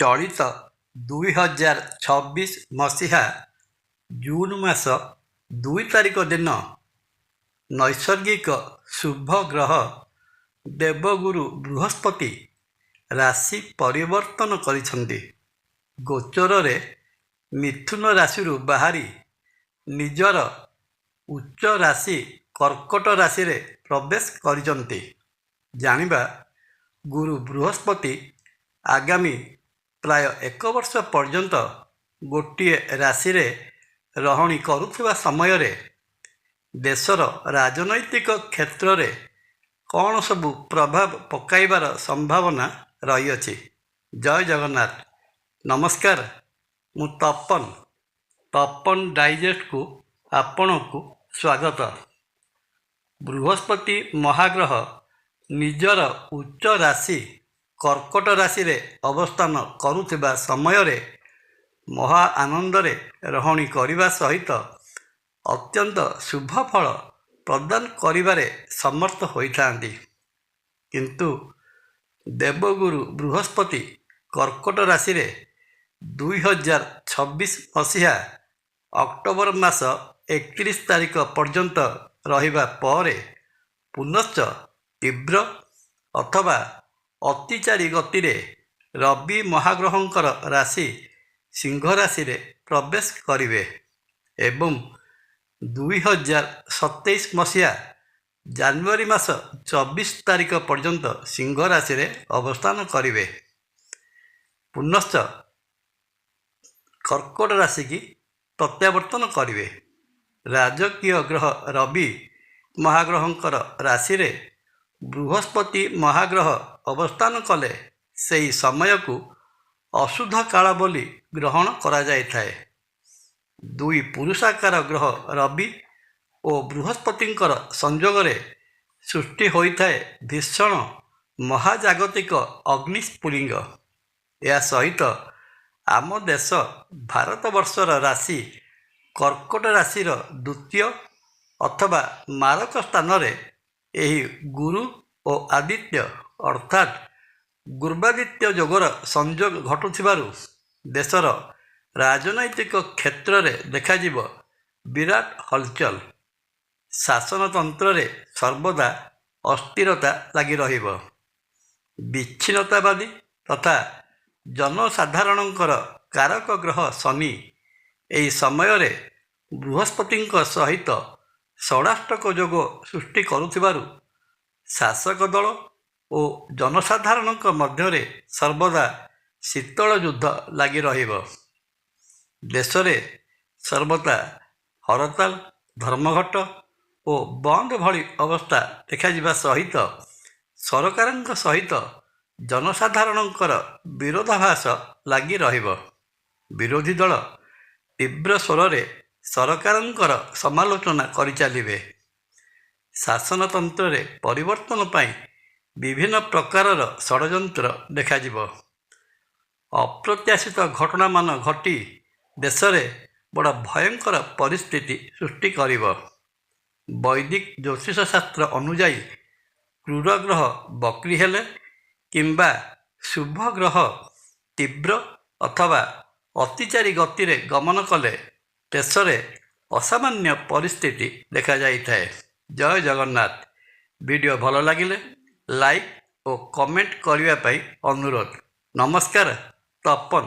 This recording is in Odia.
ଚଳିତ 2026 ମସିହା ଜୁନ୍ ମାସ 2 ତାରିଖ ଦିନ ନୈସର୍ଗିକ ଶୁଭ ଗ୍ରହ ଦେବଗୁରୁ ବୃହସ୍ପତି ରାଶି ପରିବର୍ତ୍ତନ କରିଛନ୍ତି। ଗୋଚରରେ ମିଥୁନ ରାଶିରୁ ବାହାରି ନିଜର ଉଚ୍ଚ ରାଶି କର୍କଟ ରାଶିରେ ପ୍ରବେଶ କରିଛନ୍ତି। ଜାଣିବା, ଗୁରୁ ବୃହସ୍ପତି ଆଗାମୀ ପ୍ରାୟ 1 ବର୍ଷ ପର୍ଯ୍ୟନ୍ତ ଗୋଟିଏ ରାଶିରେ ରହଣି କରୁଥିବା ସମୟରେ ଦେଶର ରାଜନୈତିକ କ୍ଷେତ୍ରରେ କ'ଣ ସବୁ ପ୍ରଭାବ ପକାଇବାର ସମ୍ଭାବନା ରହିଅଛି। ଜୟ ଜଗନ୍ନାଥ। ନମସ୍କାର, ମୁଁ ତପନ ଡାଇଜେଷ୍ଟକୁ ଆପଣଙ୍କୁ ସ୍ୱାଗତ। ବୃହସ୍ପତି ମହାଗ୍ରହ ନିଜର ଉଚ୍ଚ ରାଶି କର୍କଟ ରାଶିରେ ଅବସ୍ଥାନ କରୁଥିବା ସମୟରେ ମହା ଆନନ୍ଦରେ ରହଣି କରିବା ସହିତ ଅତ୍ୟନ୍ତ ଶୁଭ ଫଳ ପ୍ରଦାନ କରିବାରେ ସମର୍ଥ ହୋଇଥାନ୍ତି। କିନ୍ତୁ ଦେବଗୁରୁ ବୃହସ୍ପତି କର୍କଟ ରାଶିରେ 2026 ମସିହା ଅକ୍ଟୋବର ମାସ 31 ତାରିଖ ପର୍ଯ୍ୟନ୍ତ ରହିବା ପରେ ପୁନଶ୍ଚ ତୀବ୍ର ଅଥବା ଅତିଚାରୀ ଗତିରେ ରବି ମହାଗ୍ରହଙ୍କର ରାଶି ସିଂହ ରାଶିରେ ପ୍ରବେଶ କରିବେ ଏବଂ 2027 ମସିହା ଜାନୁଆରୀ ମାସ 24 ତାରିଖ ପର୍ଯ୍ୟନ୍ତ ସିଂହ ରାଶିରେ ଅବସ୍ଥାନ କରିବେ। ପୁନଶ୍ଚ କର୍କଟ ରାଶିକି ପ୍ରତ୍ୟାବର୍ତ୍ତନ କରିବେ। ରାଜକୀୟ ଗ୍ରହ ରବି ମହାଗ୍ରହଙ୍କର ରାଶିରେ ବୃହସ୍ପତି ମହାଗ୍ରହ ଅବସ୍ଥାନ କଲେ ସେହି ସମୟକୁ ଅଶୁଦ୍ଧ କାଳ ବୋଲି ଗ୍ରହଣ କରାଯାଇଥାଏ। ଦୁଇ ପୁରୁଷାକାର ଗ୍ରହ ରବି ଓ ବୃହସ୍ପତିଙ୍କର ସଂଯୋଗରେ ସୃଷ୍ଟି ହୋଇଥାଏ ଭୀଷଣ ମହାଜାଗତିକ ଅଗ୍ନିସ୍ଫୁଲିଙ୍ଗ। ଏହା ସହିତ ଆମ ଦେଶ ଭାରତବର୍ଷର ରାଶି କର୍କଟ ରାଶିର ଦ୍ୱିତୀୟ ଅଥବା ମାରକ ସ୍ଥାନରେ ଏହି ଗୁରୁ ଓ ଆଦିତ୍ୟ ଅର୍ଥାତ୍ ଗୁର୍ବାଦିତ୍ୟ ଯୋଗର ସଂଯୋଗ ଘଟୁଥିବାରୁ ଦେଶର ରାଜନୈତିକ କ୍ଷେତ୍ରରେ ଦେଖାଯିବ ବିରାଟ ହଲଚଲ। ଶାସନତନ୍ତ୍ରରେ ସର୍ବଦା ଅସ୍ଥିରତା ଲାଗି ରହିବ। ବିଚ୍ଛିନ୍ନତାବାଦୀ ତଥା ଜନସାଧାରଣଙ୍କର କାରକ ଗ୍ରହ ଶନି ଏହି ସମୟରେ ବୃହସ୍ପତିଙ୍କ ସହିତ ଷଡ଼ାଷ୍ଟକ ଯୋଗ ସୃଷ୍ଟି କରୁଥିବାରୁ ଶାସକ ଦଳ ଓ ଜନସାଧାରଣଙ୍କ ମଧ୍ୟରେ ସର୍ବଦା ଶୀତଳ ଯୁଦ୍ଧ ଲାଗି ରହିବ। ଦେଶରେ ସର୍ବଦା ହରତାଳ, ଧର୍ମଘଟ ଓ ବନ୍ଦ ଭଳି ଅବସ୍ଥା ଦେଖାଯିବା ସହିତ ସରକାରଙ୍କ ସହିତ ଜନସାଧାରଣଙ୍କର ବିରୋଧାଭାସ ଲାଗି ରହିବ। ବିରୋଧୀ ଦଳ ତୀବ୍ର ସ୍ୱରରେ ସରକାରଙ୍କର ସମାଲୋଚନା କରିଚାଲିବେ। ଶାସନତନ୍ତ୍ରରେ ପରିବର୍ତ୍ତନ ପାଇଁ ବିଭିନ୍ନ ପ୍ରକାରର ଷଡ଼ଯନ୍ତ୍ର ଦେଖାଯିବ। ଅପ୍ରତ୍ୟାଶିତ ଘଟଣାମାନ ଘଟି ଦେଶରେ ବଡ଼ ଭୟଙ୍କର ପରିସ୍ଥିତି ସୃଷ୍ଟି କରିବ। ବୈଦିକ ଜ୍ୟୋତିଷ ଶାସ୍ତ୍ର ଅନୁଯାୟୀ କ୍ରୂର ଗ୍ରହ ବକ୍ରୀ ହେଲେ କିମ୍ବା ଶୁଭ ଗ୍ରହ ତୀବ୍ର ଅଥବା ଅତିଚାରୀ ଗତିରେ ଗମନ କଲେ ଦେଶରେ ଅସାମାନ୍ୟ ପରିସ୍ଥିତି ଦେଖାଯାଇଥାଏ। ଜୟ ଜଗନ୍ନାଥ। ଭିଡ଼ିଓ ଭଲ ଲାଗିଲେ ଲାଇକ୍ ଓ କମେଣ୍ଟ କରିବା ପାଇଁ ଅନୁରୋଧ। ନମସ୍କାର। ତପନ।